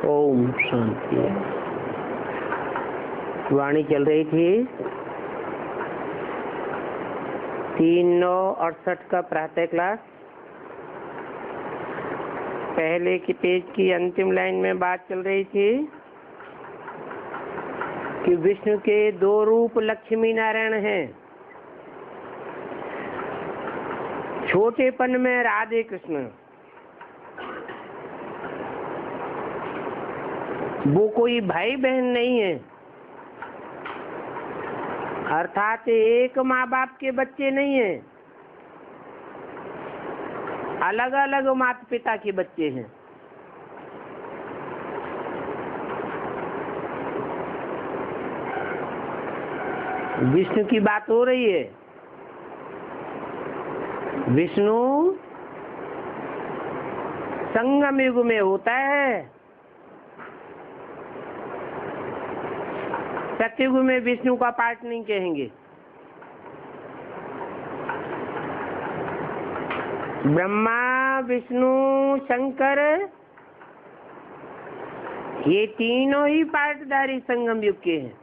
ओम शांति। वाणी चल रही थी 3/9/68 का प्रातः क्लास। पहले की पेज की अंतिम लाइन में बात चल रही थी कि विष्णु के दो रूप लक्ष्मी नारायण हैं। छोटेपन में राधे कृष्ण, वो कोई भाई बहन नहीं है, अर्थात एक माँ बाप के बच्चे नहीं हैं, अलग अलग माता पिता के बच्चे हैं। विष्णु की बात हो रही है। विष्णु संगम युग में होता है, सतयुग में विष्णु का पाठ नहीं कहेंगे। ब्रह्मा, विष्णु, शंकर, ये तीनों ही पाठधारी संगम युग के हैं।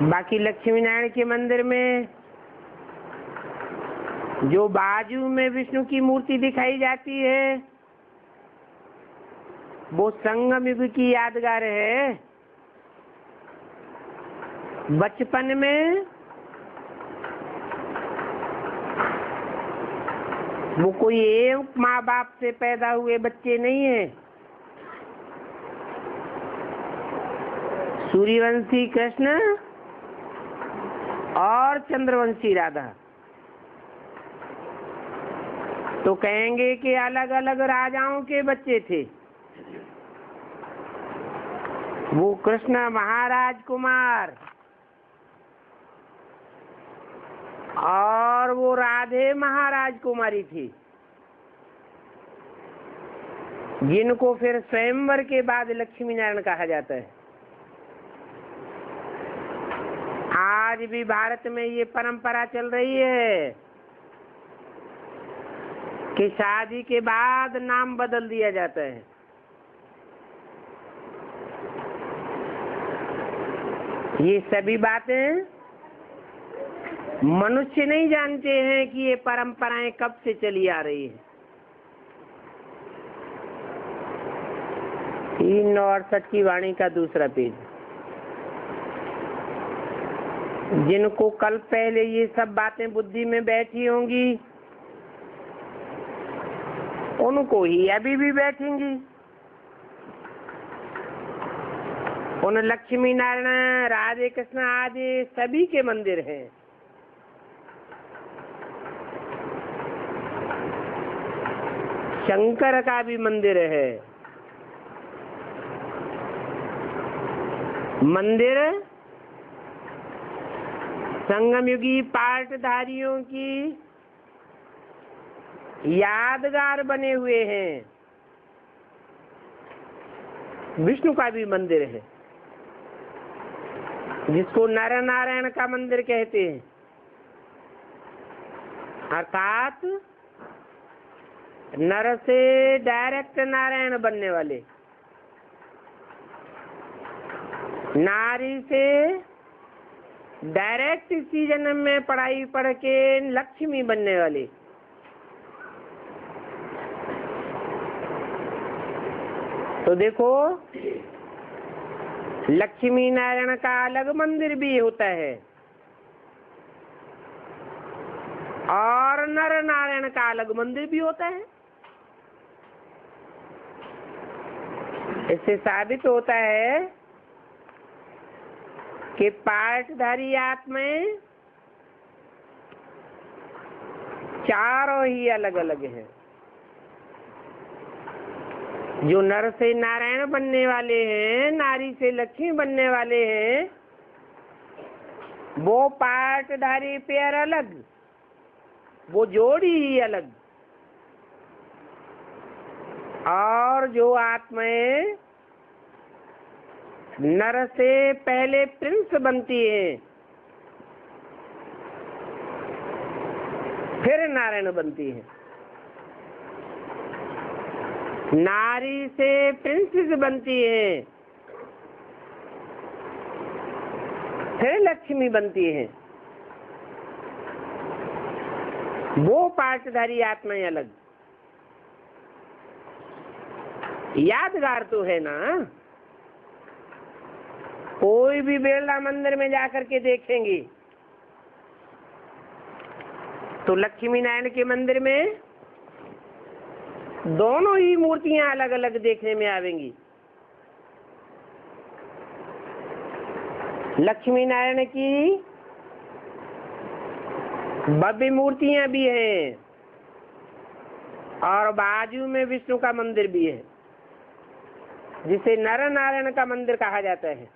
बाकी लक्ष्मी नारायण के मंदिर में जो बाजू में विष्णु की मूर्ति दिखाई जाती है, वो संगम युग की यादगार है। बचपन में वो कोई एक माँ बाप से पैदा हुए बच्चे नहीं है। सूर्यवंशी कृष्ण और चंद्रवंशी राधा, तो कहेंगे कि अलग अलग राजाओं के बच्चे थे। वो कृष्ण महाराज कुमार और वो राधे महाराज कुमारी थी, जिनको फिर स्वयंवर के बाद लक्ष्मी नारायण कहा जाता है। आज भी भारत में ये परंपरा चल रही है कि शादी के बाद नाम बदल दिया जाता है। ये सभी बातें मनुष्य नहीं जानते हैं कि ये परंपराएं कब से चली आ रही है। 3/9/68 की वाणी का दूसरा पेज। जिनको कल पहले ये सब बातें बुद्धि में बैठी होंगी, उनको ही अभी भी बैठेंगी। उन लक्ष्मी नारायण, राधे कृष्ण आदि सभी के मंदिर हैं। शंकर का भी मंदिर है। मंदिर संगमयुगी पाठधारियों की यादगार बने हुए हैं। विष्णु का भी मंदिर है, जिसको नर नारायण का मंदिर कहते हैं, अर्थात नर से डायरेक्ट नारायण बनने वाले, नारी से डायरेक्ट इसी जन्म में पढ़ाई पढ़ के लक्ष्मी बनने वाले। तो देखो, लक्ष्मी नारायण का अलग मंदिर भी होता है और नर नारायण का अलग मंदिर भी होता है। इससे साबित होता है कि पाठधारी आत्माएं चारों ही अलग अलग हैं। जो नर से नारायण बनने वाले हैं, नारी से लक्ष्मी बनने वाले हैं, वो पाठधारी पेयर अलग, वो जोड़ी ही अलग। और जो आत्माएं नर से पहले प्रिंस बनती है, फिर नारायण बनती है, नारी से प्रिंसेस बनती है, फिर लक्ष्मी बनती है। वो पार्टधारी आत्माएं अलग। यादगार तो है ना। कोई भी बिरला मंदिर में जाकर के देखेंगे तो लक्ष्मी नारायण के मंदिर में दोनों ही मूर्तियां अलग अलग देखने में आवेंगी। लक्ष्मी नारायण की भव्य मूर्तियां भी हैं और बाजू में विष्णु का मंदिर भी है, जिसे नर नारायण का मंदिर कहा जाता है।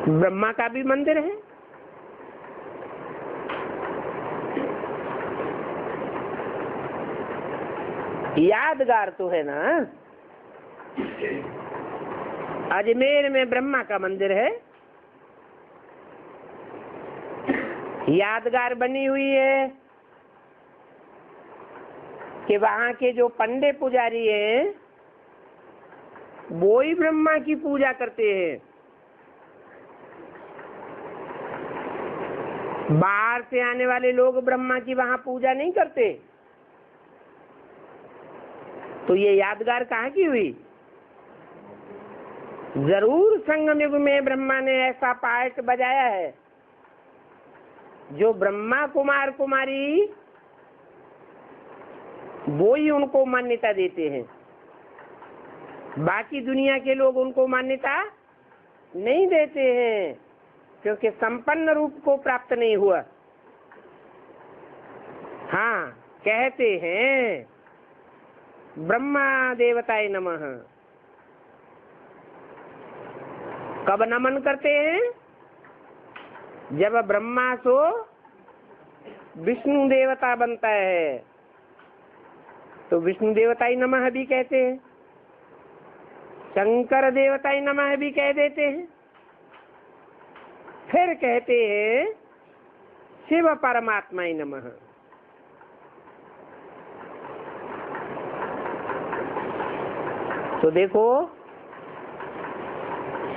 ब्रह्मा का भी मंदिर है। यादगार तो है ना। अजमेर में ब्रह्मा का मंदिर है, यादगार बनी हुई है कि वहां के जो पंडे पुजारी हैं वो ही ब्रह्मा की पूजा करते हैं। बाहर से आने वाले लोग ब्रह्मा की वहां पूजा नहीं करते। तो ये यादगार कहाँ की हुई? जरूर संगम युग में ब्रह्मा ने ऐसा पार्ट बजाया है जो ब्रह्मा कुमार कुमारी वो ही उनको मान्यता देते हैं। बाकी दुनिया के लोग उनको मान्यता नहीं देते हैं, क्योंकि संपन्न रूप को प्राप्त नहीं हुआ। हाँ, कहते हैं ब्रह्मा देवताय नमः। कब नमन करते हैं? जब ब्रह्मा सो विष्णु देवता बनता है तो विष्णु देवताय नमः भी कहते हैं, शंकर देवताय नमः भी कह देते हैं, फिर कहते हैं शिव परमात्माय नमः। तो देखो,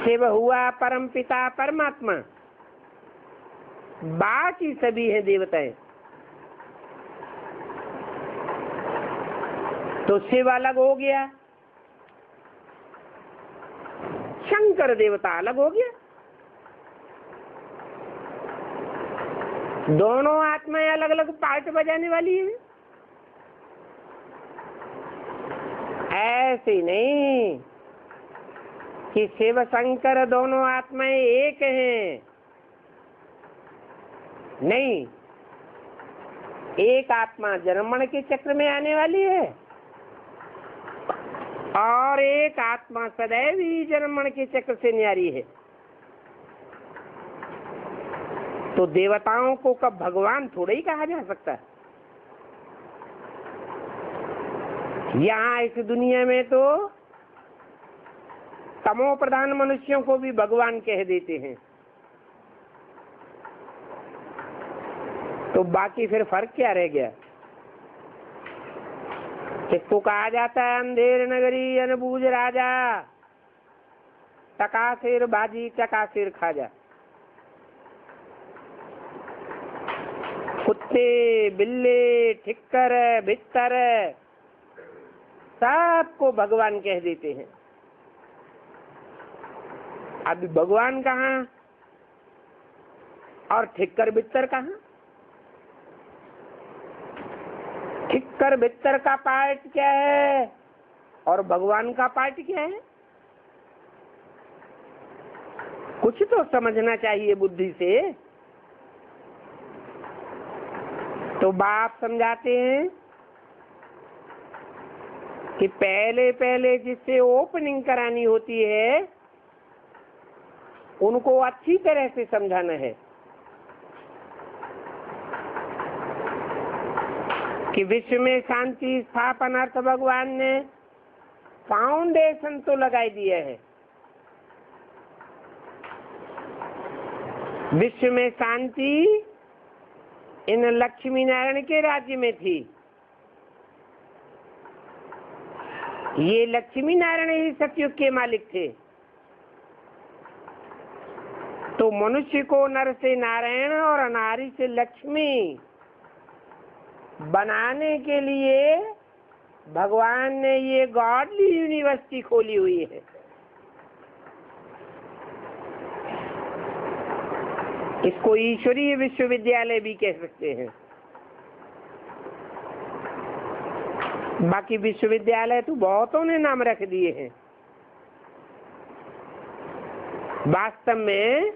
शिव हुआ परम पिता परमात्मा, बाकी सभी हैं देवताएं। तो शिव अलग हो गया, शंकर देवता अलग हो गया। दोनों आत्माएं अलग अलग पार्ट बजाने वाली हैं। ऐसे नहीं कि शिव शंकर दोनों आत्माएं एक हैं। नहीं, एक आत्मा जन्मण के चक्र में आने वाली है और एक आत्मा सदैव ही जन्मण के चक्र से न्यारी है। तो देवताओं को कब भगवान थोड़ा ही कहा जा सकता है। यहाँ इस दुनिया में तो तमो प्रधान मनुष्यों को भी भगवान कह देते हैं। तो बाकी फिर फर्क क्या रह गया? किसको कहा जाता है अंधेर नगरी अनबूझ राजा, टकासेर बाजी टकासेर खाजा। कुत्ते बिल्ले ठिक्कर भित्तर सबको भगवान कह देते हैं। अभी भगवान कहाँ और ठिक्कर बित्तर कहाँ? ठिक्कर बित्तर का पार्ट क्या है और भगवान का पार्ट क्या है? कुछ तो समझना चाहिए बुद्धि से। तो बाप समझाते हैं कि पहले पहले जिससे ओपनिंग करानी होती है उनको अच्छी तरह से समझाना है कि विश्व में शांति स्थापन अर्थ भगवान ने फाउंडेशन तो लगाई दिया है। विश्व में शांति इन लक्ष्मी नारायण के राज्य में थी। ये लक्ष्मी नारायण ही सतयुग के मालिक थे। तो मनुष्य को नर से नारायण और नारी से लक्ष्मी बनाने के लिए भगवान ने ये गॉडली यूनिवर्सिटी खोली हुई है। इसको ईश्वरीय विश्वविद्यालय भी कह सकते हैं। बाकी विश्वविद्यालय तो बहुतों ने नाम रख दिए हैं। वास्तव में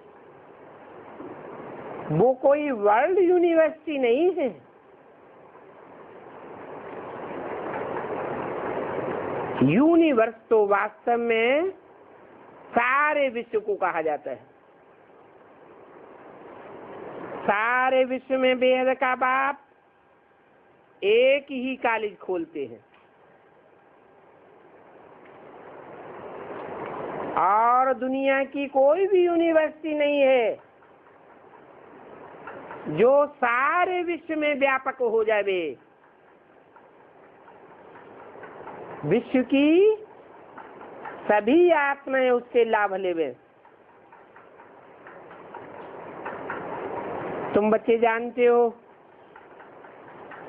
वो कोई वर्ल्ड यूनिवर्सिटी नहीं है। यूनिवर्स तो वास्तव में सारे विश्व को कहा जाता है। सारे विश्व में बेहद का बाप एक ही कॉलेज खोलते हैं और दुनिया की कोई भी यूनिवर्सिटी नहीं है जो सारे विश्व में व्यापक हो जाए। विश्व की सभी आत्माएं उससे लाभ लेवे। तुम बच्चे जानते हो,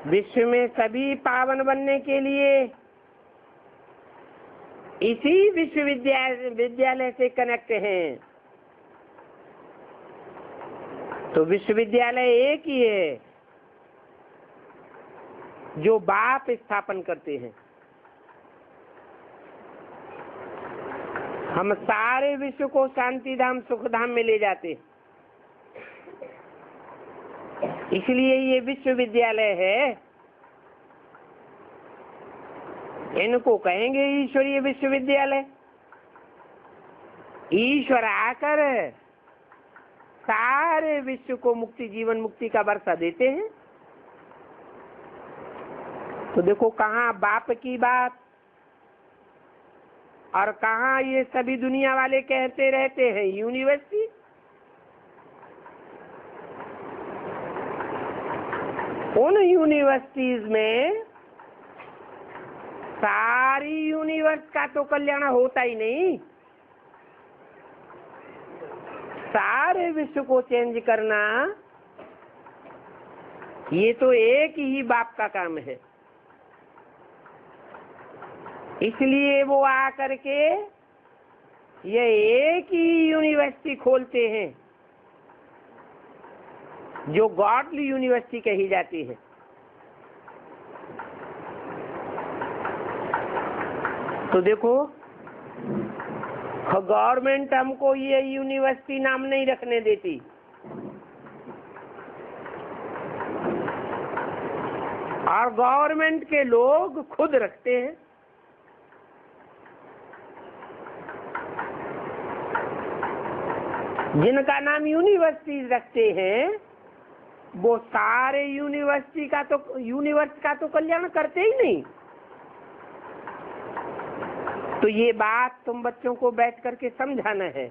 विश्व में सभी पावन बनने के लिए इसी विश्वविद्यालय से कनेक्ट हैं। तो विश्वविद्यालय एक ही है जो बाप स्थापन करते हैं। हम सारे विश्व को शांति धाम सुख धाम में ले जाते हैं। इसलिए ये विश्वविद्यालय है। इनको कहेंगे ईश्वरीय विश्वविद्यालय। ईश्वर आकर सारे विश्व को मुक्ति, जीवन मुक्ति का वर्षा देते हैं। तो देखो कहाँ बाप की बात और कहाँ ये सभी दुनिया वाले कहते रहते हैं यूनिवर्सिटी। उन यूनिवर्सिटीज में सारी यूनिवर्स का तो कल्याण होता ही नहीं। सारे विश्व को चेंज करना ये तो एक ही बाप का काम है। इसलिए वो आकर के ये एक ही यूनिवर्सिटी खोलते हैं जो गॉडली यूनिवर्सिटी कही जाती है। तो देखो गवर्नमेंट हमको ये यूनिवर्सिटी नाम नहीं रखने देती। और गवर्नमेंट के लोग खुद रखते हैं। जिनका नाम यूनिवर्सिटी रखते हैं वो सारे यूनिवर्स का तो कल्याण करते ही नहीं। तो ये बात तुम बच्चों को बैठ करके समझाना है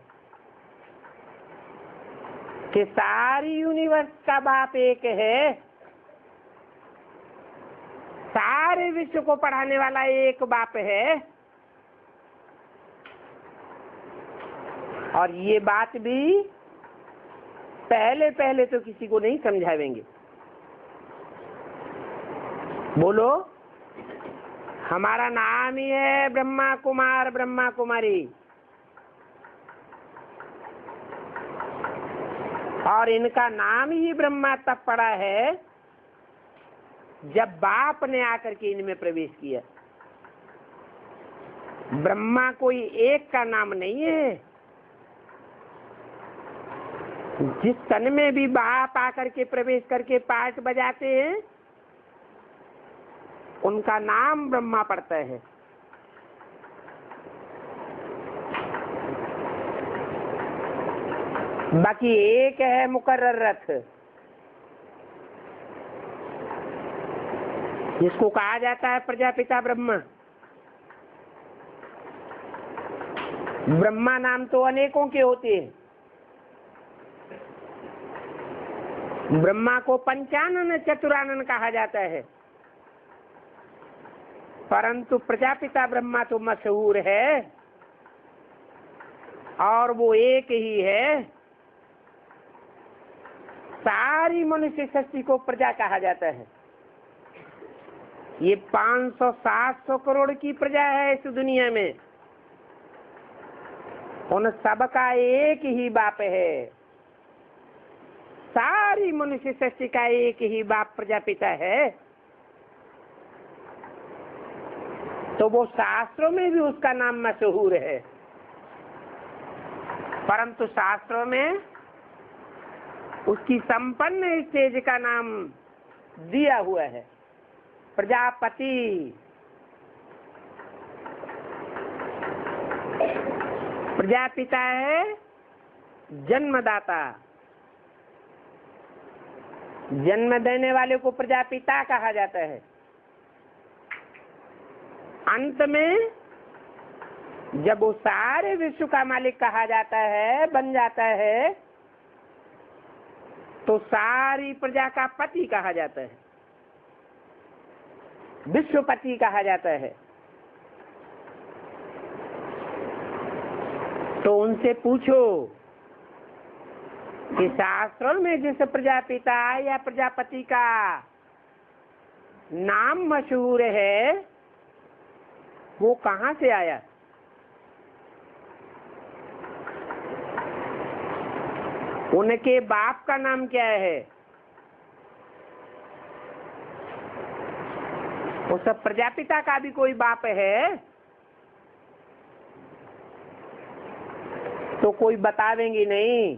कि सारी यूनिवर्स का बाप एक है। सारे विश्व को पढ़ाने वाला एक बाप है। और ये बात भी पहले तो किसी को नहीं समझावेंगे। बोलो, हमारा नाम ही है ब्रह्मा कुमार ब्रह्मा कुमारी। और इनका नाम ही ब्रह्मा तब पड़ा है जब बाप ने आकर के इनमें प्रवेश किया। ब्रह्मा कोई एक का नाम नहीं है। जिस तन में भी बाप आकर के प्रवेश करके पाठ बजाते हैं उनका नाम ब्रह्मा पड़ता है। बाकी एक है मुकर्रर रथ, जिसको कहा जाता है प्रजापिता ब्रह्मा। ब्रह्मा नाम तो अनेकों के होते हैं, ब्रह्मा को पंचानन चतुरानन कहा जाता है, परंतु प्रजापिता ब्रह्मा तो मशहूर है और वो एक ही है। सारी मनुष्य सृष्टि को प्रजा कहा जाता है। ये 500-700 करोड़ की प्रजा है इस दुनिया में, उन सबका एक ही बाप है। सारी मनुष्य सृष्टि का एक ही बाप प्रजापिता है। तो वो शास्त्रों में भी उसका नाम मशहूर है, परंतु शास्त्रों में उसकी संपन्न स्टेज का नाम दिया हुआ है प्रजापति। प्रजापिता है जन्मदाता, जन्म देने वाले को प्रजापिता कहा जाता है। अंत में जब वो सारे विश्व का मालिक कहा जाता है, बन जाता है, तो सारी प्रजा का पति कहा जाता है, विश्वपति कहा जाता है। तो उनसे पूछो कि शास्त्रों में जिस प्रजापिता या प्रजापति का नाम मशहूर है वो कहाँ से आया? उनके बाप का नाम क्या है? उस प्रजापिता का भी कोई बाप है तो कोई बतावेंगे नहीं।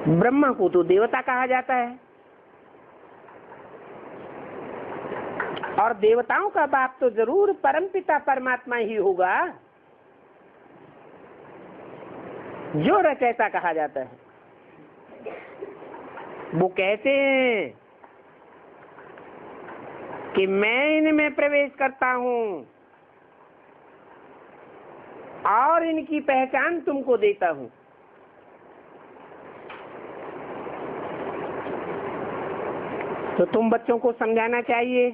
ब्रह्मा को तो देवता कहा जाता है और देवताओं का बाप तो जरूर परमपिता परमात्मा ही होगा जो रचयिता कहा जाता है। वो कहते हैं कि मैं इनमें प्रवेश करता हूं और इनकी पहचान तुमको देता हूं। तो तुम बच्चों को समझाना चाहिए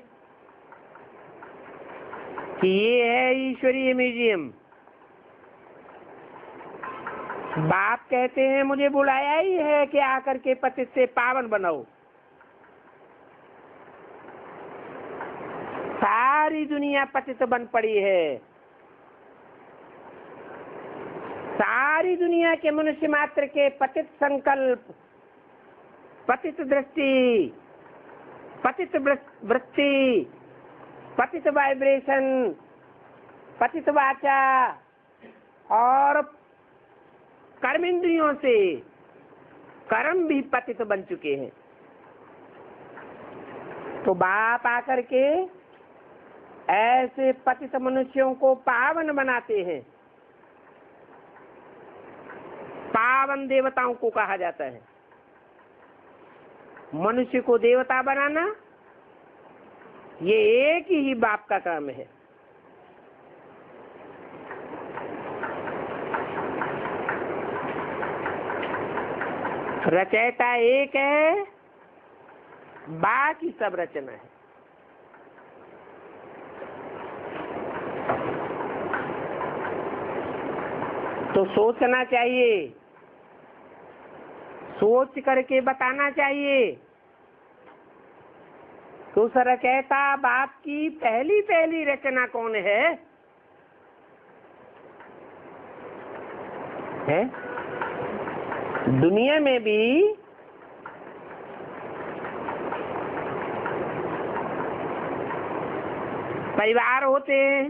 कि ये है ईश्वरीय म्यूजियम। बाप कहते हैं मुझे बुलाया ही है कि आकर के पतित से पावन बनाओ। सारी दुनिया पतित बन पड़ी है। सारी दुनिया के मनुष्य मात्र के पतित संकल्प, पतित दृष्टि, पतित वृत्ति, पतित वाइब्रेशन, पतित वाचा और कर्मेंद्रियों से कर्म भी पतित बन चुके हैं। तो बाप आकर के ऐसे पतित मनुष्यों को पावन बनाते हैं। पावन देवताओं को कहा जाता है। मनुष्य को देवता बनाना ये एक ही बाप का काम है। रचयिता एक है, बाकी सब रचना है। तो सोचना चाहिए, सोच करके बताना चाहिए कि उस रचयिता बाप की पहली पहली रचना कौन है? दुनिया में भी परिवार होते हैं।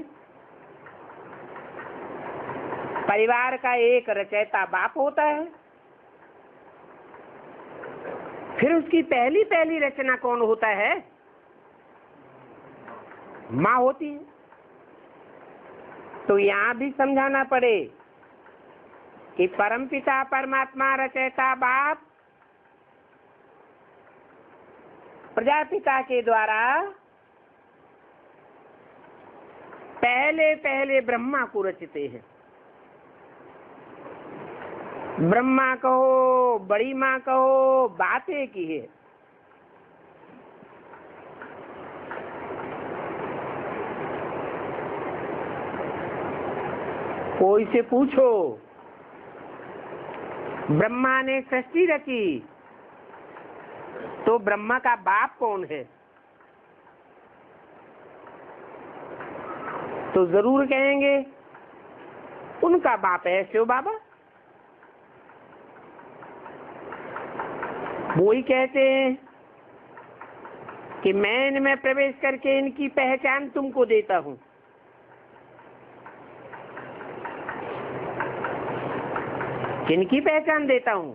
परिवार का एक रचयिता बाप होता है। फिर उसकी पहली पहली रचना कौन होता है? माँ होती है। तो यहाँ भी समझाना पड़े कि परमपिता परमात्मा रचयिता बाप प्रजापिता के द्वारा पहले पहले ब्रह्मा को रचते हैं। ब्रह्मा कहो, बड़ी माँ कहो, बात एक ही है। कोई से पूछो, ब्रह्मा ने सृष्टि रची तो ब्रह्मा का बाप कौन है, तो जरूर कहेंगे उनका बाप है शिव बाबा। वो ही कहते हैं कि मैं इनमें प्रवेश करके इनकी पहचान तुमको देता हूं। किनकी पहचान देता हूं?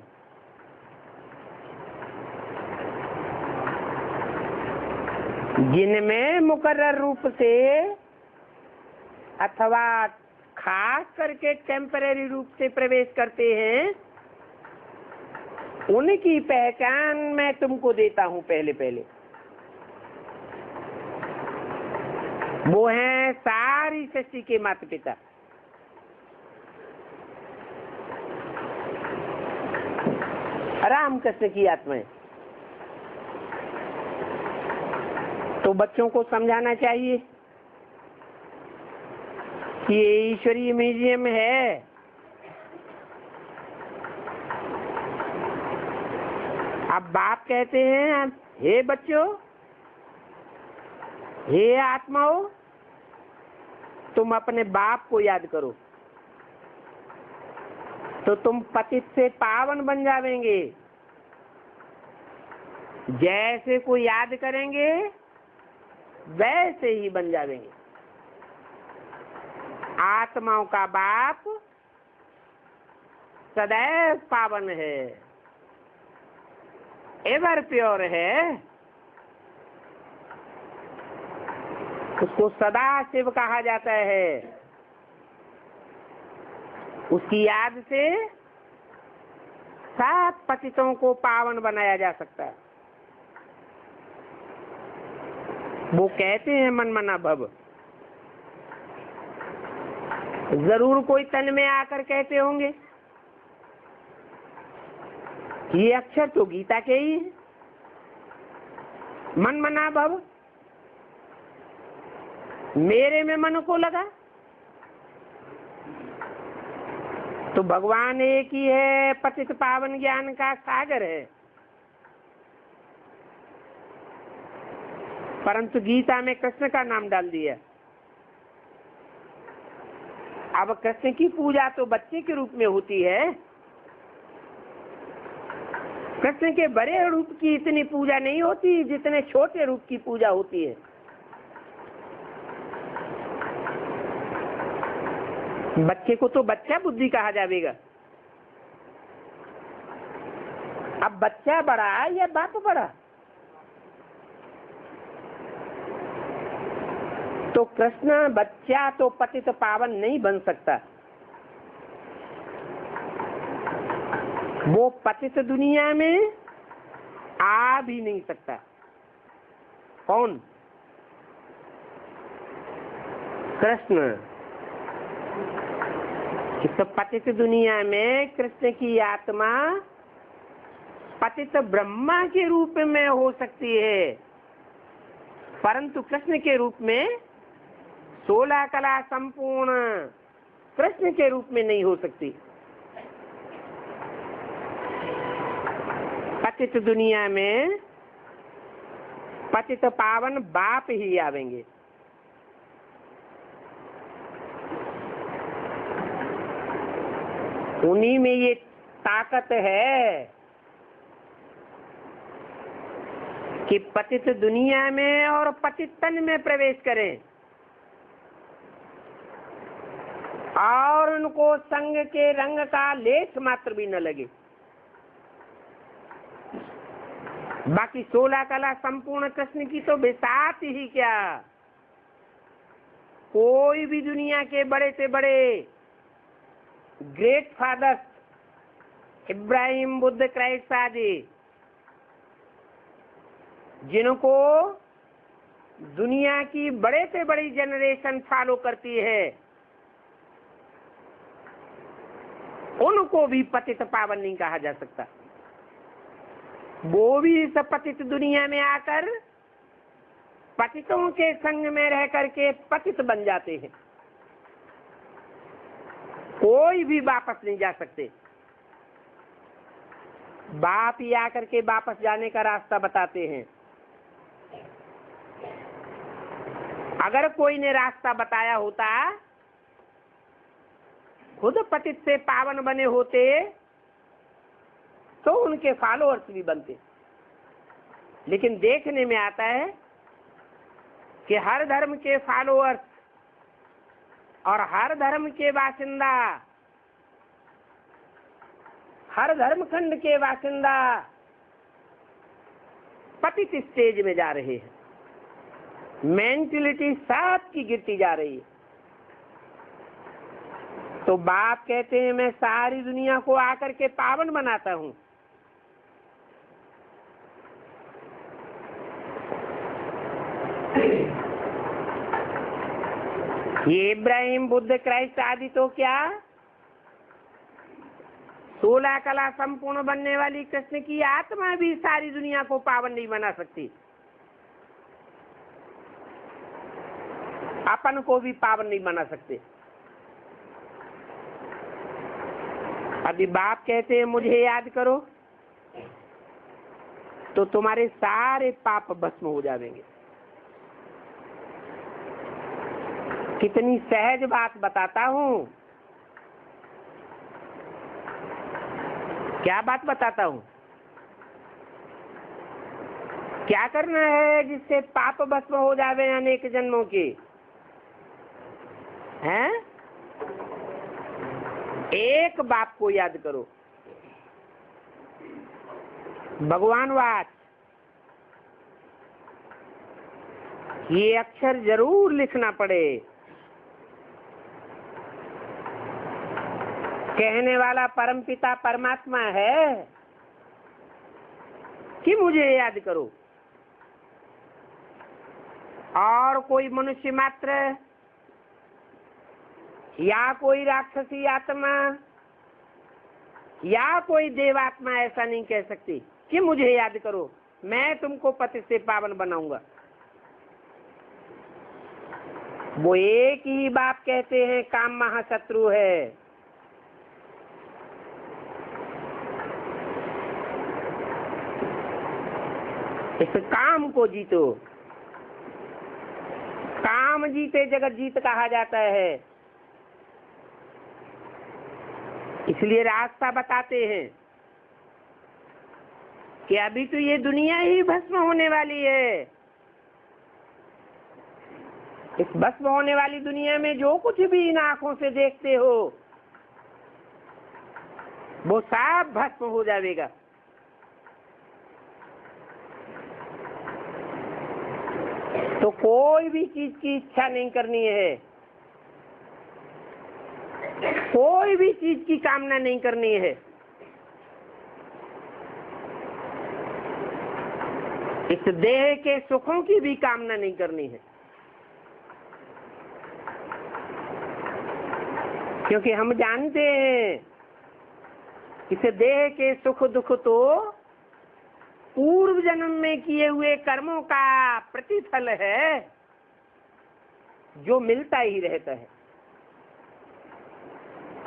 जिनमें मुकर्रर रूप से अथवा खास करके टेम्परेरी रूप से प्रवेश करते हैं, उनकी पहचान मैं तुमको देता हूं। पहले पहले वो हैं सारी सृष्टि के माता पिता। रामकृष्ण की आत्माएं। तो बच्चों को समझाना चाहिए कि ये ईश्वरीय म्यूजियम है, अब बाप कहते हैं हे बच्चों, हे आत्माओं, तुम अपने बाप को याद करो तो तुम पतित से पावन बन जावेंगे। जैसे को याद करेंगे वैसे ही बन जावेंगे। आत्माओं का बाप सदैव पावन है, एवर प्योर है। उसको सदा शिव कहा जाता है। उसकी याद से सात पतितों को पावन बनाया जा सकता है। वो कहते हैं मन मना भव। जरूर कोई तन में आकर कहते होंगे ये अक्षर तो गीता के ही है, मन मना भव। मेरे में मन को लगा तो भगवान एक ही है, पतित पावन ज्ञान का सागर है। परंतु गीता में कृष्ण का नाम डाल दिया। अब कृष्ण की पूजा तो बच्चे के रूप में होती है, कृष्ण के बड़े रूप की इतनी पूजा नहीं होती जितने छोटे रूप की पूजा होती है। बच्चे को तो बच्चा बुद्धि कहा जाएगा। अब बच्चा बड़ा या बाप बड़ा? तो कृष्ण बच्चा तो पतित पावन नहीं बन सकता। वो पतित दुनिया में आ भी नहीं सकता। कौन? कृष्ण। इस पतित दुनिया में कृष्ण की आत्मा पतित ब्रह्मा के रूप में हो सकती है, परंतु कृष्ण के रूप में 16 कला संपूर्ण कृष्ण के रूप में नहीं हो सकती। पतित दुनिया में पतित पावन बाप ही आवेंगे। उन्हीं में ये ताकत है कि पतित दुनिया में और पतित तन में प्रवेश करें और उनको संग के रंग का लेश मात्र भी न लगे। बाकी 16 कला संपूर्ण कृष्ण की तो बेसात ही क्या। कोई भी दुनिया के बड़े से बड़े great fathers, Ibrahim, Buddha, Christ आदि, जिनको दुनिया की बड़े से बड़ी जनरेशन फॉलो करती है, उनको भी पतित पावन नहीं कहा जा सकता। वो भी इस पतित दुनिया में आकर पतितों के संग में रह करके पतित बन जाते हैं, कोई भी वापस नहीं जा सकते। बाप ही आकर के वापस जाने का रास्ता बताते हैं। अगर कोई ने रास्ता बताया होता, खुद पतित से पावन बने होते, तो उनके फॉलोअर्स भी बनते। लेकिन देखने में आता है कि हर धर्म के फॉलोअर्स और हर धर्म के बाशिंदा, हर धर्मखंड के बाशिंदा पतित स्टेज में जा रहे हैं। मेंटलिटी सबकी गिरती जा रही है। तो बाप कहते हैं मैं सारी दुनिया को आकर के पावन बनाता हूं। ये इब्राहिम, बुद्ध, क्राइस्ट आदि तो क्या 16 कला संपूर्ण बनने वाली कृष्ण की आत्मा भी सारी दुनिया को पावन नहीं बना सकती, अपन को भी पावन नहीं बना सकते। अभी बाप कहते हैं मुझे याद करो, तो तुम्हारे सारे पाप भस्म हो जाएंगे। कितनी सहज बात बताता हूं। क्या बात बताता हूं? क्या करना है जिससे पाप भस्म हो जावे अनेक जन्मों के? हैं? एक बाप को याद करो। भगवान वाच, ये अक्षर जरूर लिखना पड़े। कहने वाला परमपिता परमात्मा है कि मुझे याद करो, और कोई मनुष्य मात्र या कोई राक्षसी आत्मा या कोई देवात्मा ऐसा नहीं कह सकती कि मुझे याद करो, मैं तुमको पति से पावन बनाऊंगा। वो एक ही बाप कहते हैं काम महाशत्रु है। इस काम को जीतो। काम जीते जगत जीत कहा जाता है। इसलिए रास्ता बताते हैं कि अभी तो ये दुनिया ही भस्म होने वाली है। इस भस्म होने वाली दुनिया में जो कुछ भी इन आंखों से देखते हो वो सब भस्म हो जाएगा। तो कोई भी चीज की इच्छा नहीं करनी है, कोई भी चीज की कामना नहीं करनी है। इस देह के सुखों की भी कामना नहीं करनी है, क्योंकि हम जानते हैं इस देह के सुख दुख तो पूर्व जन्म में किए हुए कर्मों का प्रतिफल है, जो मिलता ही रहता है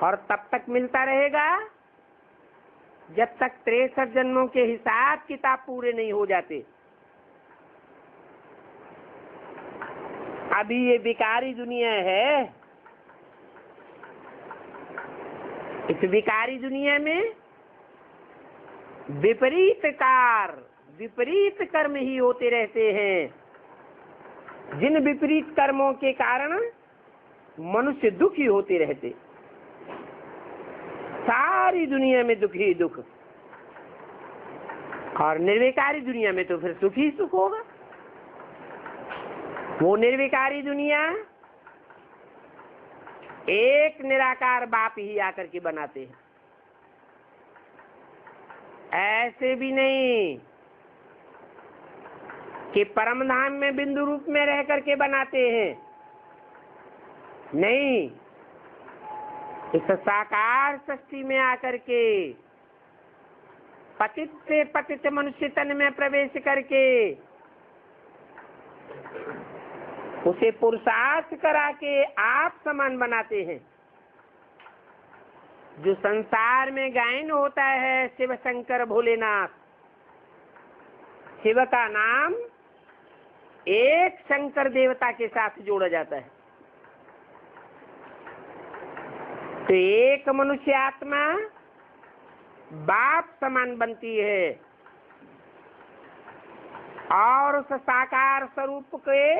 और तब तक मिलता रहेगा जब तक 63 जन्मों के हिसाब किताब पूरे नहीं हो जाते। अभी ये विकारी दुनिया है। इस विकारी दुनिया में विपरीत कर्म ही होते रहते हैं, जिन विपरीत कर्मों के कारण मनुष्य दुखी होते रहते। सारी दुनिया में दुख ही दुख, और निर्विकारी दुनिया में तो फिर सुख ही सुख होगा। वो निर्विकारी दुनिया एक निराकार बाप ही आकर के बनाते हैं। ऐसे भी नहीं कि परम धाम में बिंदु रूप में रह करके बनाते हैं। नहीं, इस साकार सृष्टि में आकर के पतित से पतित मनुष्य तन में प्रवेश करके उसे पुरुषार्थ करा के आप समान बनाते हैं। जो संसार में गायन होता है शिव शंकर भोलेनाथ, शिव का नाम एक शंकर देवता के साथ जोड़ा जाता है। तो एक मनुष्य आत्मा बाप समान बनती है और उस साकार स्वरूप के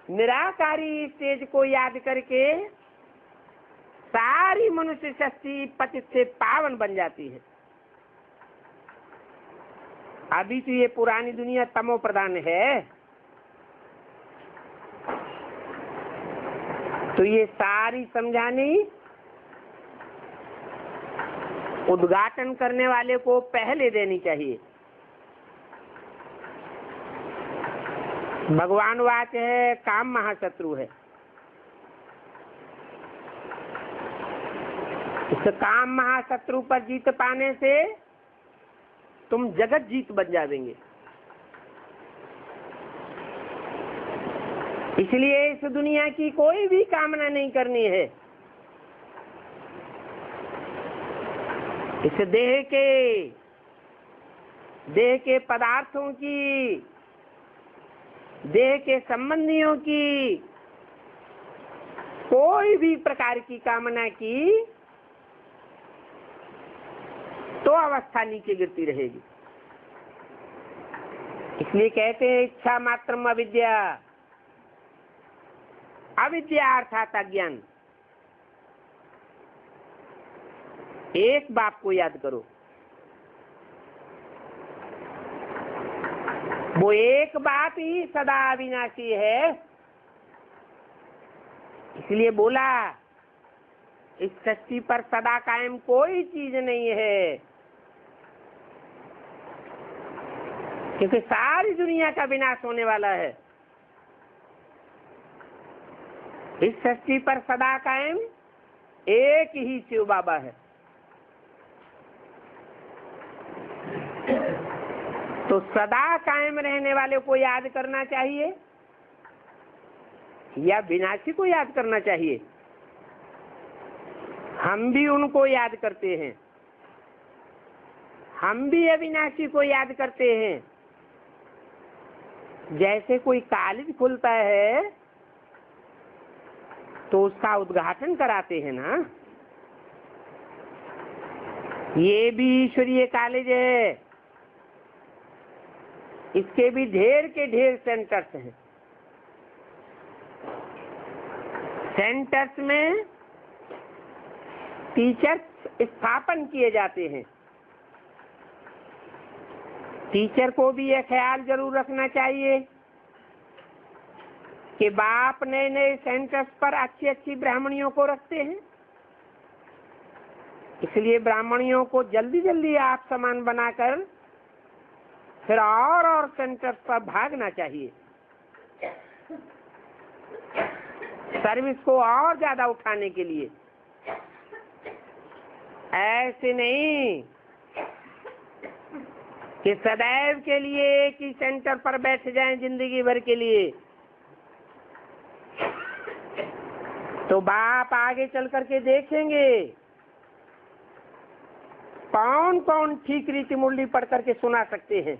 निराकारी स्टेज को याद करके सारी मनुष्य शक्ति पतित से पावन बन जाती है। अभी तो ये पुरानी दुनिया तमो प्रधान है, तो ये सारी समझानी उद्घाटन करने वाले को पहले देनी चाहिए। भगवान वाच है काम महाशत्रु है। इस काम महाशत्रु पर जीत पाने से तुम जगत जीत बन जाएंगे। इसलिए इस दुनिया की कोई भी कामना नहीं करनी है। इस देह के पदार्थों की, देह के संबंधियों की कोई भी प्रकार की कामना की तो अवस्था नीचे गिरती रहेगी। इसलिए कहते हैं इच्छा मात्रम अविद्या, अविद्या अर्थात अज्ञान। एक बाप को याद करो, वो एक बाप ही सदा अविनाशी है। इसलिए बोला इस सृष्टि पर सदा कायम कोई चीज नहीं है, क्योंकि सारी दुनिया का विनाश होने वाला है। इस सृष्टि पर सदा कायम एक ही शिव बाबा है। तो सदा कायम रहने वाले को याद करना चाहिए या विनाशी को याद करना चाहिए? हम भी उनको याद करते हैं, हम भी अविनाशी को याद करते हैं। जैसे कोई कॉलेज खुलता है तो उसका उद्घाटन कराते हैं ना। ये भी ईश्वरीय कॉलेज है, इसके भी ढेर के ढेर सेंटर्स हैं। सेंटर्स में टीचर्स स्थापन किए जाते हैं। टीचर को भी यह ख्याल जरूर रखना चाहिए कि बाप नए नए सेंटर्स पर अच्छी अच्छी ब्राह्मणियों को रखते हैं। इसलिए ब्राह्मणियों को जल्दी जल्दी आप समान बनाकर फिर और सेंटर्स पर भागना चाहिए, सर्विस को और ज्यादा उठाने के लिए। ऐसे नहीं कि सदैव के लिए एक ही सेंटर पर बैठ जाएं जिंदगी भर के लिए। तो बाप आगे चल करके देखेंगे कौन कौन ठीक रीति मुरली पढ़ करके सुना सकते हैं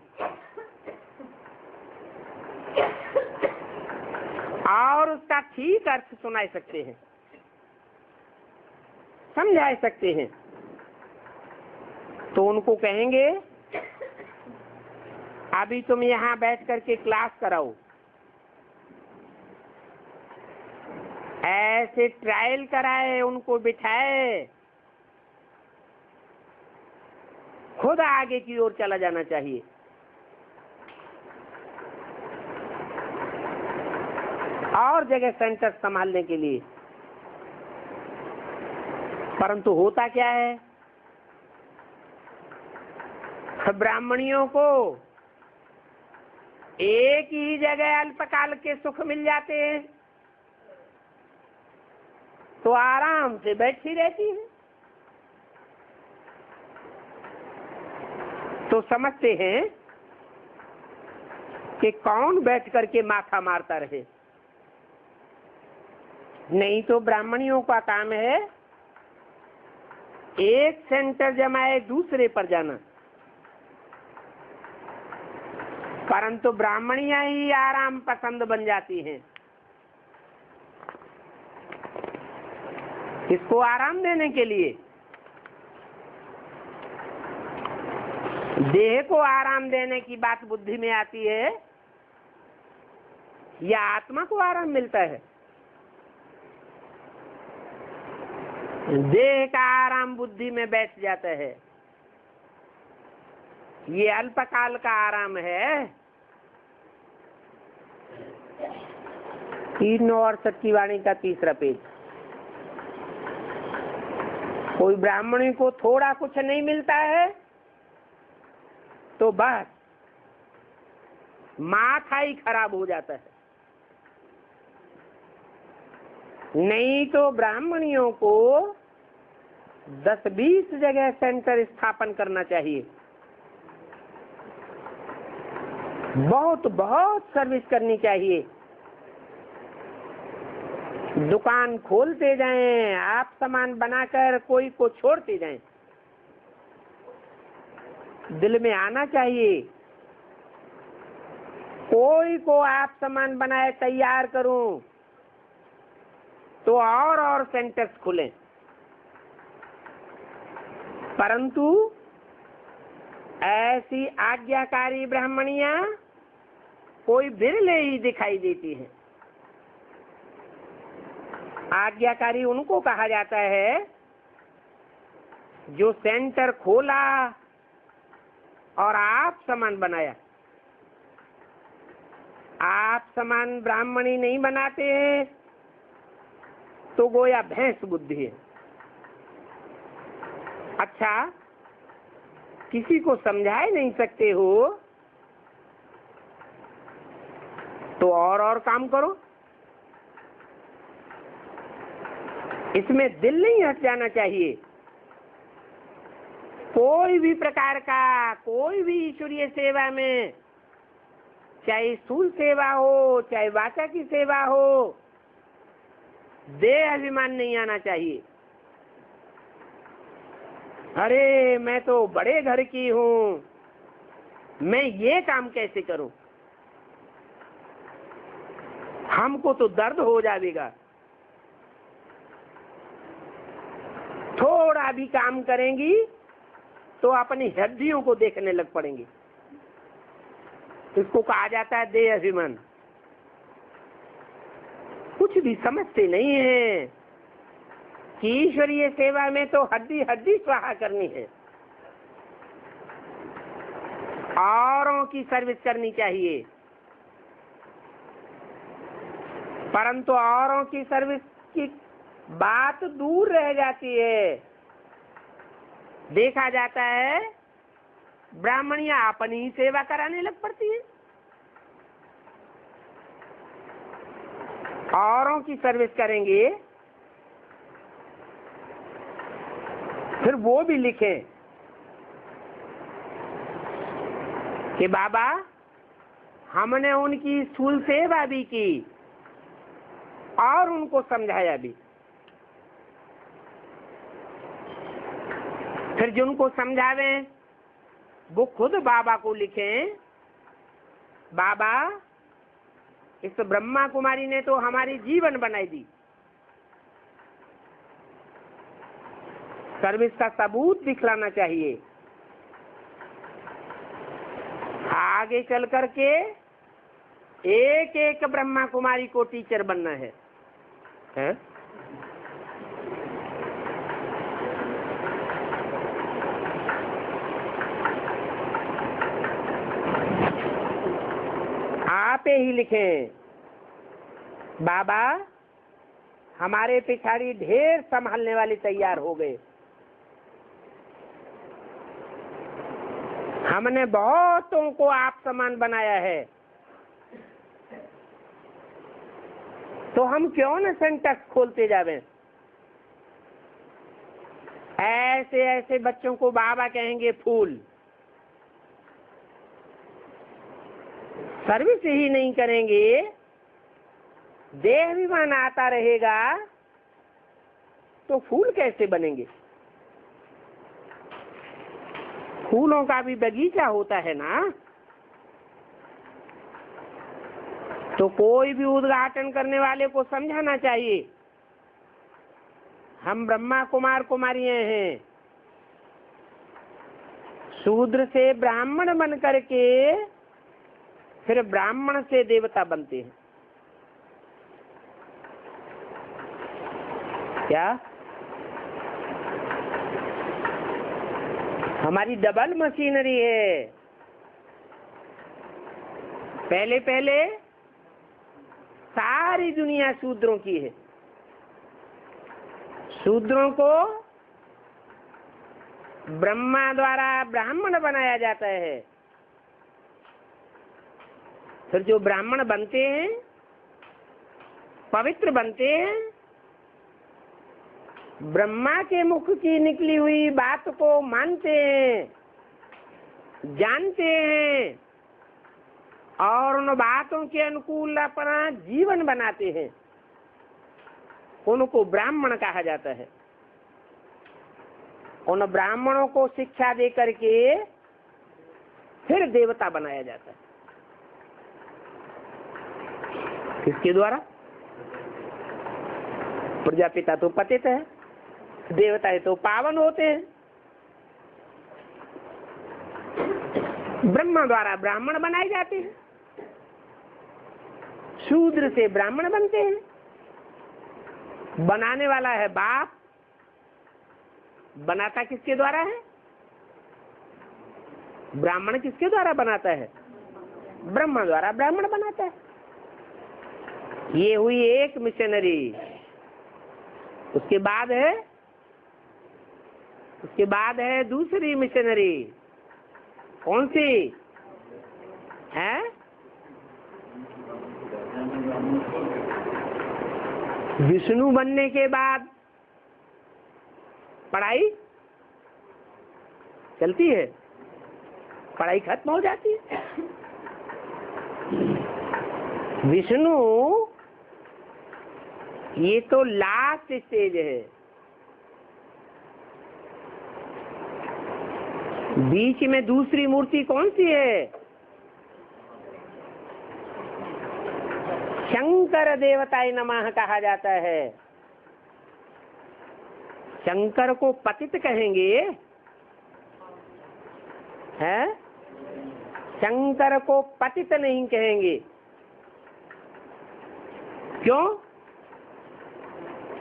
और उसका ठीक अर्थ सुना सकते हैं, समझा सकते हैं। तो उनको कहेंगे अभी तुम यहाँ बैठ करके क्लास कराओ। ऐसे ट्रायल कराए, उनको बिठाए, खुद आगे की ओर चला जाना चाहिए। और जगह सेंटर संभालने के लिए। परंतु होता क्या है, ब्राह्मणियों को एक ही जगह अल्पकाल के सुख मिल जाते हैं तो आराम से बैठी रहती है। तो समझते हैं कि कौन बैठ करके माथा मारता रहे। नहीं तो ब्राह्मणियों का काम है एक सेंटर जमाए दूसरे पर जाना, परंतु ब्राह्मणियां ही आराम पसंद बन जाती हैं। इसको आराम देने के लिए, देह को आराम देने की बात बुद्धि में आती है या आत्मा को आराम मिलता है? देह का आराम बुद्धि में बैठ जाता है। ये अल्पकाल का आराम है। 369 की वाणी का 3रा पेज। कोई ब्राह्मणी को थोड़ा कुछ नहीं मिलता है तो बस माथा ही खराब हो जाता है। नहीं तो ब्राह्मणियों को 10-20 जगह सेंटर स्थापन करना चाहिए। बहुत बहुत सर्विस करनी चाहिए। दुकान खोलते जाएं, आप सामान बनाकर कोई को छोड़ते जाएं। दिल में आना चाहिए कोई को आप सामान बनाए तैयार करूं तो और सेंटर्स खुलें। परंतु ऐसी आज्ञाकारी ब्राह्मणियां कोई बिरले ही दिखाई देती हैं। आज्ञाकारी उनको कहा जाता है जो सेंटर खोला और आप सामान बनाया। आप सामान ब्राह्मणी नहीं बनाते हैं तो गोया भैंस बुद्धि है। अच्छा, किसी को समझा ही नहीं सकते हो तो और काम करो। इसमें दिल नहीं हट जाना चाहिए। कोई भी प्रकार का, कोई भी ईश्वरीय सेवा में, चाहे स्थूल सेवा हो चाहे वाचा की सेवा हो, देह अभिमान नहीं आना चाहिए। अरे मैं तो बड़े घर की हूं, मैं ये काम कैसे करूं, हमको तो दर्द हो जाएगा। थोड़ा भी काम करेंगी तो अपनी हड्डियों को देखने लग पड़ेंगी। इसको कहा जाता है देह अभिमान। कुछ भी समझते नहीं है कि ईश्वरीय सेवा में तो हड्डी हड्डी स्वाहा करनी है, औरों की सर्विस करनी चाहिए। परंतु औरों की सर्विस की बात दूर रह जाती है। देखा जाता है ब्राह्मणियां अपनी ही सेवा कराने लग पड़ती है, औरों की सर्विस करेंगे। फिर वो भी लिखें कि बाबा हमने उनकी स्थूल सेवा भी की और उनको समझाया भी। फिर जिनको समझावें वो खुद बाबा को लिखें, बाबा इस ब्रह्मा कुमारी ने तो हमारी जीवन बनाई दी। सर्विस का सबूत दिखलाना चाहिए। आगे चल करके एक एक ब्रह्मा कुमारी को टीचर बनना है, आप ही लिखें, बाबा हमारे पिछाड़ी ढेर संभालने वाले तैयार हो गए। हमने बहुतों को आप समान बनाया है, तो हम क्यों न सेंटर खोलते जावें। ऐसे ऐसे बच्चों को बाबा कहेंगे फूल, सर्विस ही नहीं करेंगे, देहाभिमान आता रहेगा, तो फूल कैसे बनेंगे? फूलों का भी बगीचा होता है ना। तो कोई भी उद्घाटन करने वाले को समझाना चाहिए, हम ब्रह्मा कुमार कुमारियां हैं, शूद्र से ब्राह्मण बन करके फिर ब्राह्मण से देवता बनते हैं। क्या हमारी डबल मशीनरी है? पहले पहले सारी दुनिया शूद्रों की है, शूद्रों को ब्रह्मा द्वारा ब्राह्मण बनाया जाता है। फिर जो ब्राह्मण बनते हैं, पवित्र बनते हैं, ब्रह्मा के मुख की निकली हुई बात को मानते हैं, जानते हैं और उन बातों के अनुकूल अपना जीवन बनाते हैं, उनको ब्राह्मण कहा जाता है। उन ब्राह्मणों को शिक्षा दे करके फिर देवता बनाया जाता है। किसके द्वारा? प्रजापिता तो पतित है, देवता है तो पावन होते हैं। ब्रह्मा द्वारा ब्राह्मण बनाए जाते हैं, शूद्र से ब्राह्मण बनते हैं। बनाने वाला है बाप, बनाता किसके द्वारा है? ब्राह्मण किसके द्वारा बनाता है? ब्रह्मा द्वारा ब्राह्मण बनाता है। ये हुई एक मिशनरी। उसके बाद है दूसरी मिशनरी। कौन सी है? विष्णु बनने के बाद पढ़ाई चलती है, पढ़ाई खत्म हो जाती है। विष्णु ये तो लास्ट स्टेज है। बीच में दूसरी मूर्ति कौन सी है? शंकर देवताय नमः कहा जाता है। शंकर को पतित कहेंगे? है? शंकर को पतित नहीं कहेंगे। क्यों?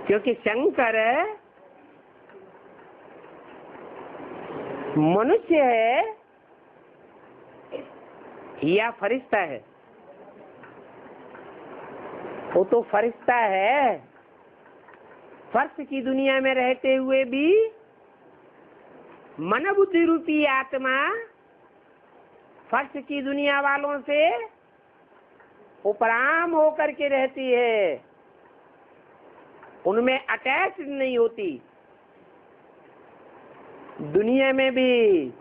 क्योंकि शंकर मनुष्य है या फरिश्ता है? वो तो फरिश्ता है। फर्श की दुनिया में रहते हुए भी मन बुद्धि रूपी आत्मा फर्श की दुनिया वालों से उपराम होकर के रहती है, उनमें अटैच नहीं होती। दुनिया में भी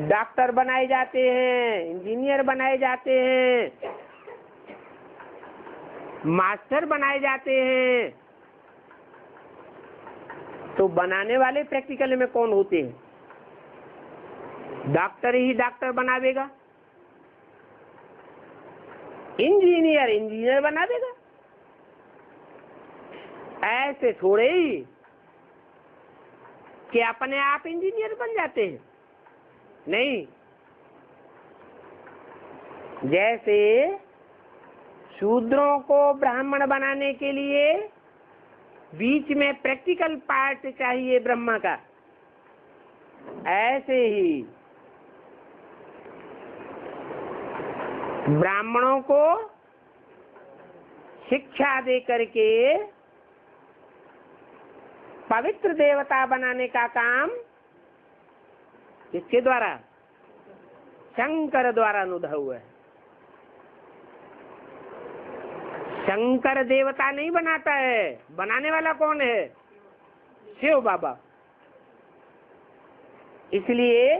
डॉक्टर बनाए जाते हैं, इंजीनियर बनाए जाते हैं, मास्टर बनाए जाते हैं, तो बनाने वाले प्रैक्टिकल में कौन होते हैं? डॉक्टर ही डॉक्टर बनावेगा, इंजीनियर बना देगा। ऐसे थोड़े ही कि अपने आप इंजीनियर बन जाते हैं। नहीं, जैसे शूद्रों को ब्राह्मण बनाने के लिए बीच में प्रैक्टिकल पार्ट चाहिए ब्रह्मा का, ऐसे ही ब्राह्मणों को शिक्षा दे करके पवित्र देवता बनाने का काम किसके द्वारा? शंकर द्वारा अनुदय हुआ है। शंकर देवता नहीं बनाता है, बनाने वाला कौन है? शिव बाबा। इसलिए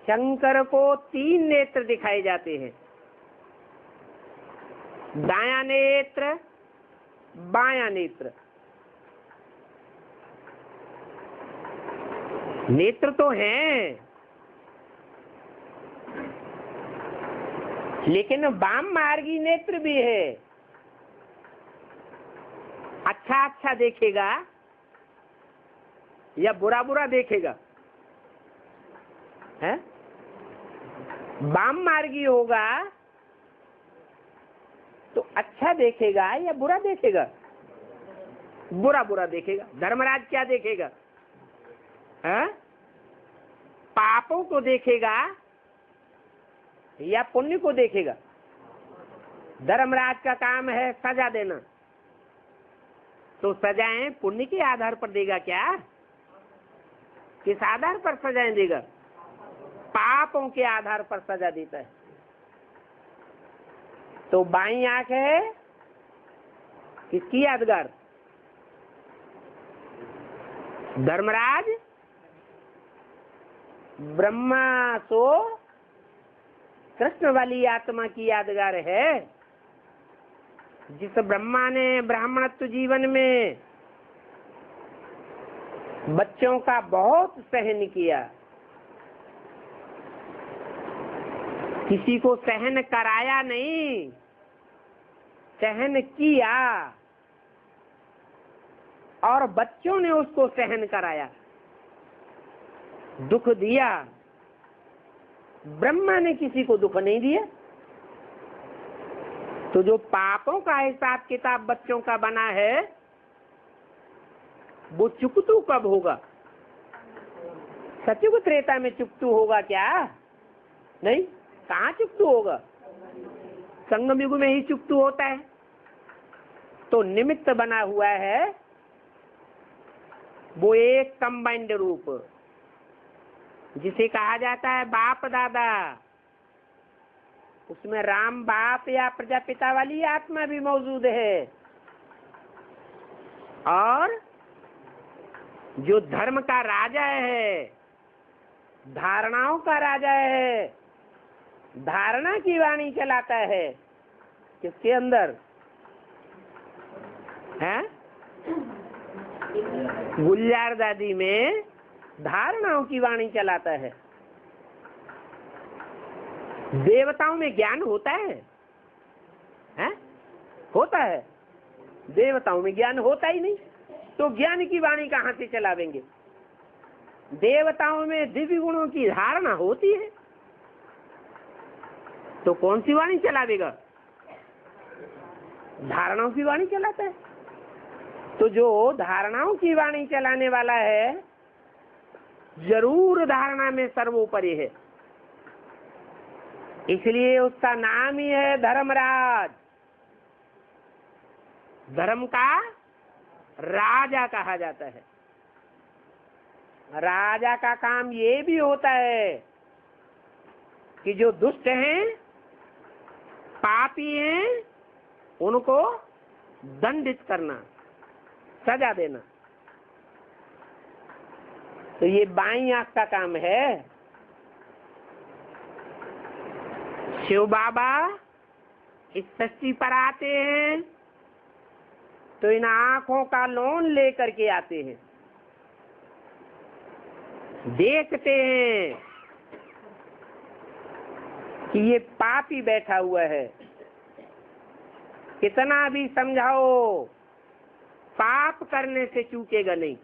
शंकर को 3 नेत्र दिखाए जाते हैं, दायां नेत्र, बायां नेत्र। नेत्र तो हैं, लेकिन वाम मार्गी नेत्र भी है। अच्छा अच्छा देखेगा या बुरा बुरा देखेगा? है? वाम मार्गी होगा तो अच्छा देखेगा या बुरा देखेगा? बुरा बुरा देखेगा। धर्मराज क्या देखेगा? है? पापों को देखेगा या पुण्य को देखेगा? धर्मराज का काम है सजा देना, तो सजाएं पुण्य के आधार पर देगा क्या? किस आधार पर सजाएं देगा? पापों के आधार पर सजा देता है। तो बाईं आंख है किसकी यादगार? धर्मराज ब्रह्मा सो कृष्ण वाली आत्मा की यादगार है, जिस ब्रह्मा ने ब्राह्मणत्व जीवन में बच्चों का बहुत सहन किया, किसी को सहन कराया नहीं, सहन किया, और बच्चों ने उसको सहन कराया, दुख दिया। ब्रह्मा ने किसी को दुख नहीं दिया। तो जो पापों का हिसाब किताब बच्चों का बना है, वो चुकतू कब होगा? सतयुग त्रेता में चुकतू होगा क्या? नहीं। कहाँ चुकतू होगा? संगम युग में ही चुकतू होता है। तो निमित्त बना हुआ है वो एक कंबाइंड रूप, जिसे कहा जाता है बाप दादा। उसमें राम बाप या प्रजापिता वाली आत्मा भी मौजूद है, और जो धर्म का राजा है, धारणाओं का राजा है, धारणा की वाणी चलाता है, किसके अंदर है? गुलजार दादी में धारणाओं की वाणी चलाता है। देवताओं में ज्ञान होता है? हैं? होता है। देवताओं में ज्ञान होता ही नहीं, तो ज्ञान की वाणी कहाँ से चलावेंगे? देवताओं में दिव्य गुणों की धारणा होती है, तो कौन सी वाणी चलावेगा? धारणाओं की वाणी चलाता है। तो जो धारणाओं की वाणी चलाने वाला है, जरूर धारणा में सर्वोपरि है, इसलिए उसका नाम ही है धर्मराज। धर्म का राजा कहा जाता है। राजा का काम ये भी होता है कि जो दुष्ट हैं, पापी हैं, उनको दंडित करना, सजा देना। तो ये बाईं आंख का काम है। शिव बाबा इस सृष्टि पर आते हैं तो इन आंखों का लोन लेकर के आते हैं, देखते हैं कि ये पापी बैठा हुआ है, कितना भी समझाओ पाप करने से चूकेगा नहीं।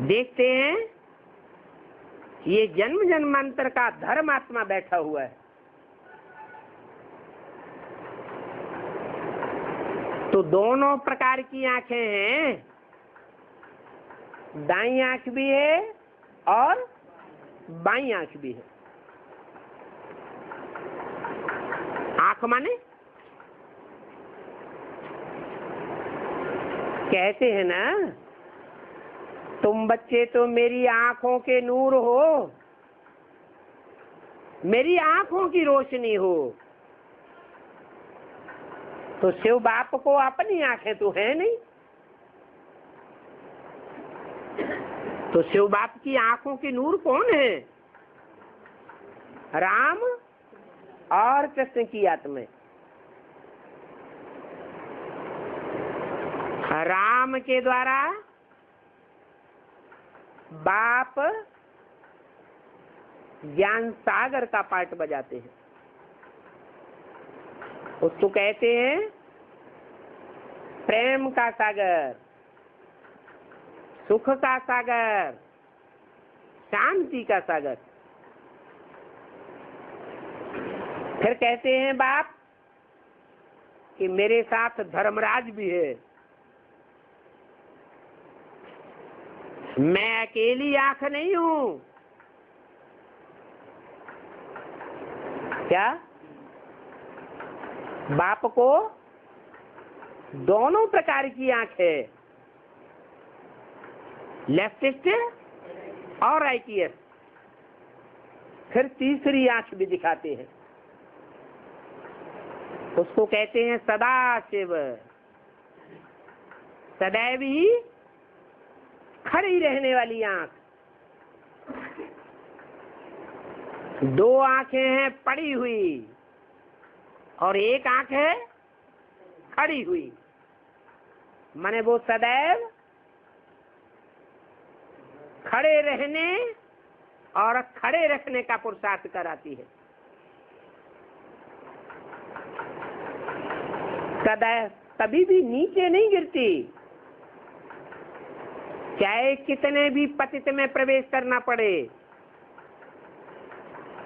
देखते हैं ये जन्म जन्मांतर का धर्मात्मा बैठा हुआ है, तो दोनों प्रकार की आंखें हैं, दाईं आंख भी है और बाईं आंख भी है। आंख माने कहते हैं ना, तुम बच्चे तो मेरी आंखों के नूर हो, मेरी आंखों की रोशनी हो। तो शिव बाप को अपनी आंखें तो है नहीं, तो शिव बाप की आंखों की नूर कौन है? राम और कृष्ण की आत्मा। राम के द्वारा बाप ज्ञान सागर का पाठ बजाते हैं, उसको कहते हैं प्रेम का सागर, सुख का सागर, शांति का सागर। फिर कहते हैं बाप कि मेरे साथ धर्मराज भी है, मैं अकेली आंख नहीं हूं। क्या बाप को दोनों प्रकार की आंख है, लेफ्टिस्ट और राइटियस। फिर तीसरी आंख भी दिखाते हैं, उसको कहते हैं सदा शिव, सदैव ही खड़ी रहने वाली आंख। दो आंखें हैं पड़ी हुई और एक आंख है खड़ी हुई, माने वो सदैव खड़े रहने और खड़े रखने का पुरुषार्थ कराती है। सदैव कभी भी नीचे नहीं गिरती, चाहे कितने भी पतित में प्रवेश करना पड़े।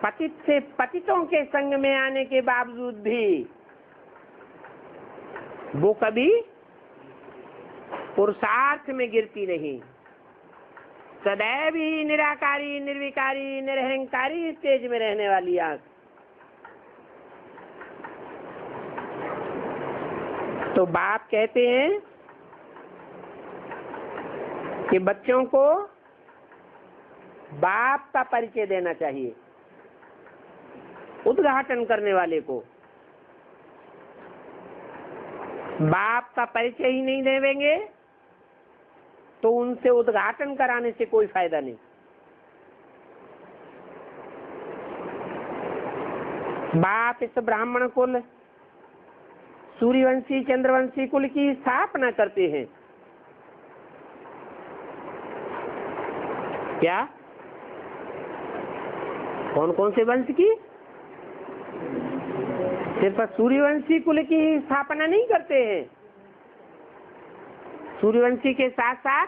पतित से पतितों के संग में आने के बावजूद भी वो कभी पुरुषार्थ में गिरती नहीं। सदैव ही निराकारी, निर्विकारी, निरहंकारी स्टेज में रहने वाली आंख। तो बाप कहते हैं कि बच्चों को बाप का परिचय देना चाहिए, उद्घाटन करने वाले को। बाप का परिचय ही नहीं देंगे तो उनसे उद्घाटन कराने से कोई फायदा नहीं। बाप इस ब्राह्मण कुल, सूर्यवंशी, चंद्रवंशी कुल की स्थापना करते हैं। क्या? कौन कौन से वंश की? सिर्फ सूर्यवंशी कुल की स्थापना नहीं करते हैं, सूर्यवंशी के साथ साथ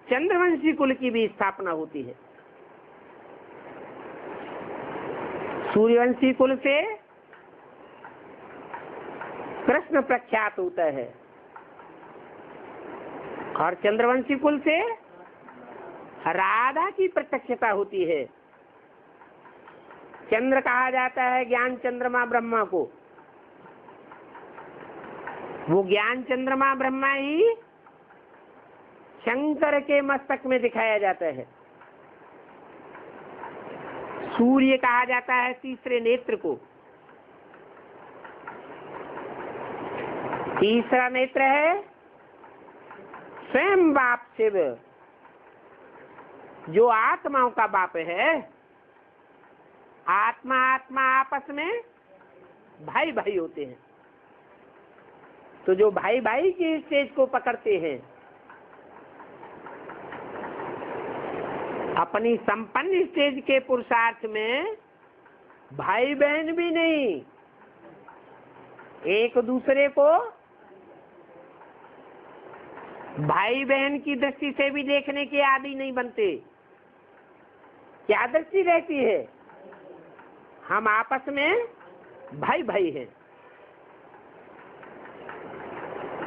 चंद्रवंशी कुल की भी स्थापना होती है। सूर्यवंशी कुल से कृष्ण प्रख्यात होता है और चंद्रवंशी कुल से राधा की प्रत्यक्षता होती है। चंद्र कहा जाता है ज्ञान चंद्रमा ब्रह्मा को। वो ज्ञान चंद्रमा ब्रह्मा ही शंकर के मस्तक में दिखाया जाता है। सूर्य कहा जाता है तीसरे नेत्र को। तीसरा नेत्र है स्वयं बाप शिव, जो आत्माओं का बाप है। आत्मा आत्मा आपस में भाई भाई होते हैं। तो जो भाई भाई की स्टेज को पकड़ते हैं, अपनी संपन्न स्टेज के पुरुषार्थ में भाई बहन भी नहीं, एक दूसरे को भाई बहन की दृष्टि से भी देखने के आदी नहीं बनते। क्या दृष्टि रहती है? हम आपस में भाई भाई हैं।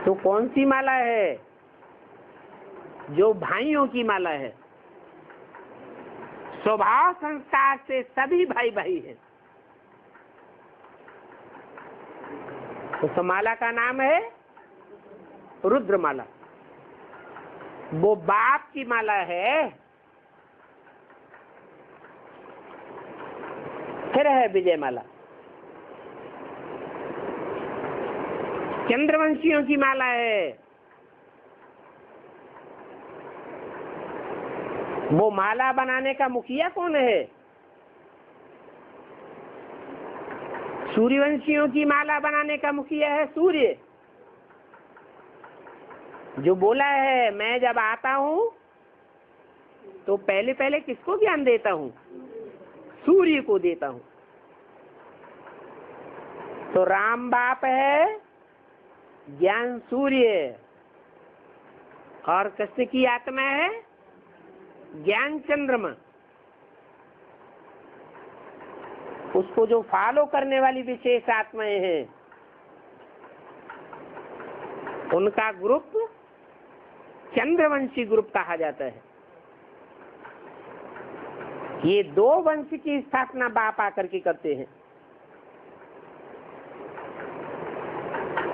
तो कौन सी माला है? जो भाइयों की माला है। स्वभाव संस्कार से सभी भाई भाई हैं। उस माला का नाम है रुद्रमाला। वो बाप की माला है। फिर है विजय माला, चंद्रवंशियों की माला है। वो माला बनाने का मुखिया कौन है? सूर्यवंशियों की माला बनाने का मुखिया है सूर्य। जो बोला है मैं जब आता हूं तो पहले पहले किसको ज्ञान देता हूं? सूर्य को देता हूं। तो राम बाप है ज्ञान सूर्य और कृष्ण की आत्मा है ज्ञान चंद्रमा। उसको जो फॉलो करने वाली विशेष आत्माएं हैं उनका ग्रुप चंद्रवंशी ग्रुप कहा जाता है। ये दो वंश की स्थापना बाप आकर के करते हैं।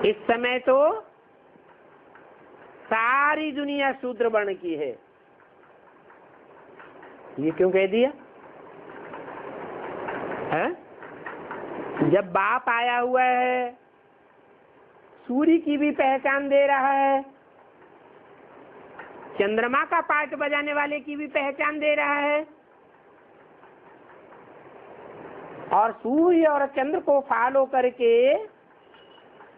इस समय तो सारी दुनिया शूद्र वर्ण की है। ये क्यों कह दिया है? जब बाप आया हुआ है सूर्य की भी पहचान दे रहा है, चंद्रमा का पाठ बजाने वाले की भी पहचान दे रहा है, और सूर्य और चंद्र को फॉलो करके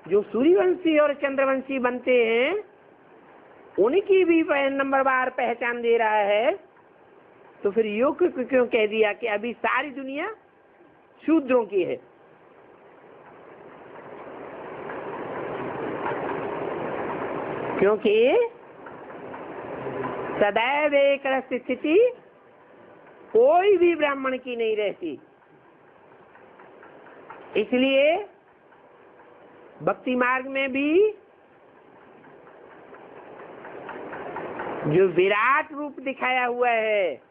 जो सूर्यवंशी और चंद्रवंशी बनते हैं उनकी भी नंबर बार पहचान दे रहा है। तो फिर योग क्यों कह दिया कि अभी सारी दुनिया शूद्रों की है? क्योंकि सदैव एक स्थिति कोई भी ब्राह्मण की नहीं रहती। इसलिए भक्ति मार्ग में भी जो विराट रूप दिखाया हुआ है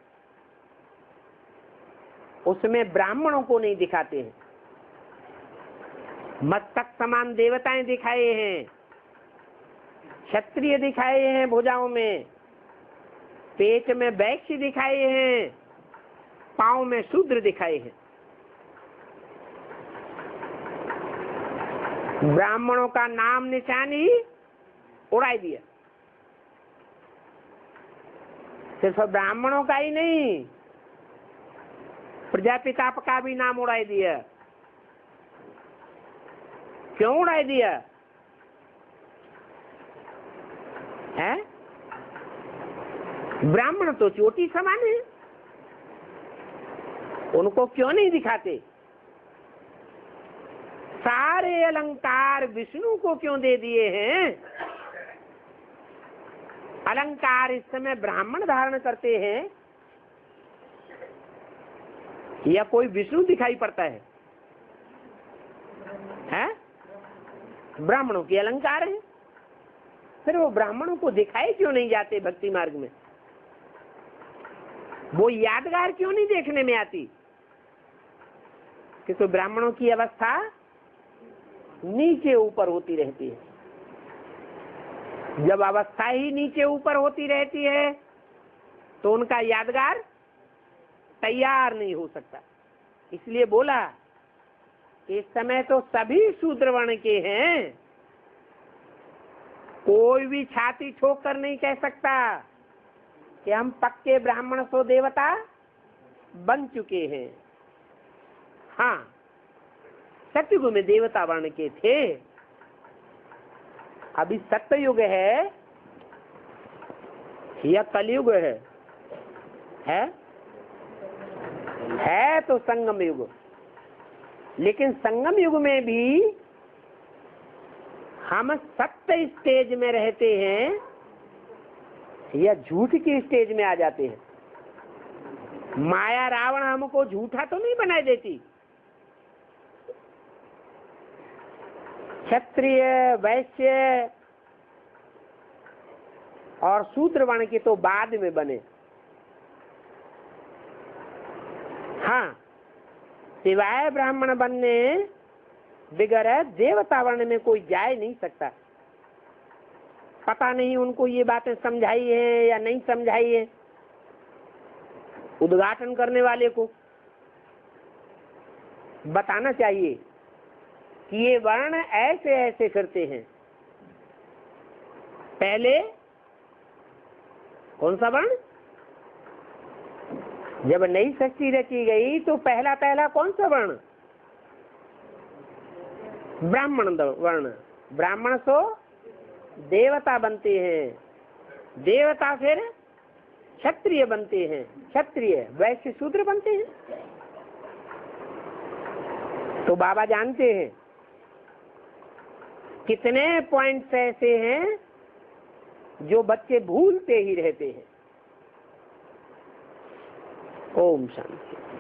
उसमें ब्राह्मणों को नहीं दिखाते हैं। मस्तक समान देवताएं दिखाए हैं, क्षत्रिय दिखाए हैं, भुजाओं में पेट में वैश्य दिखाए हैं, पांव में शूद्र दिखाए हैं। ब्राह्मणों का नाम निशान ही उड़ा दिया। सिर्फ ब्राह्मणों का ही नहीं, प्रजापिता का भी नाम उड़ा दिया। क्यों उड़ा दिया है? ब्राह्मण तो चोटी समान है, उनको क्यों नहीं दिखाते? सारे अलंकार विष्णु को क्यों दे दिए हैं? अलंकार इस समय ब्राह्मण धारण करते हैं या कोई विष्णु दिखाई पड़ता है? हैं? ब्राह्मणों के अलंकार हैं। फिर वो ब्राह्मणों को दिखाए क्यों नहीं जाते भक्ति मार्ग में? वो यादगार क्यों नहीं देखने में आती? क्योंकि ब्राह्मणों की अवस्था नीचे ऊपर होती रहती है। जब अवस्था ही नीचे ऊपर होती रहती है तो उनका यादगार तैयार नहीं हो सकता। इसलिए बोला इस समय तो सभी शूद्र वर्ण के हैं, कोई भी छाती ठोक कर नहीं कह सकता कि हम पक्के ब्राह्मण सो देवता बन चुके हैं। हाँ, सतयुग में देवता वर्ण के थे, अभी सत्ययुग है या कलयुग है तो संगम युग। लेकिन संगम युग में भी हम सत्य स्टेज में रहते हैं या झूठ की स्टेज में आ जाते हैं। माया रावण हमको झूठा तो नहीं बना देती। क्षत्रिय वैश्य और शूद्र वर्ण के तो बाद में बने। हाँ, सिवाय ब्राह्मण बनने बिगड़ देवता वर्ण में कोई जा नहीं सकता। पता नहीं उनको ये बातें समझाई है या नहीं समझाई है। उद्घाटन करने वाले को बताना चाहिए कि ये वर्ण ऐसे ऐसे करते हैं। पहले कौन सा वर्ण? जब नई सृष्टि रची गई तो पहला पहला कौन सा वर्ण? ब्राह्मण वर्ण। ब्राह्मण सो देवता बनते हैं, देवता फिर क्षत्रिय बनते हैं, क्षत्रिय वैश्य शूद्र बनते हैं। तो बाबा जानते हैं कितने पॉइंट्स ऐसे हैं जो बच्चे भूलते ही रहते हैं। ओम शांति।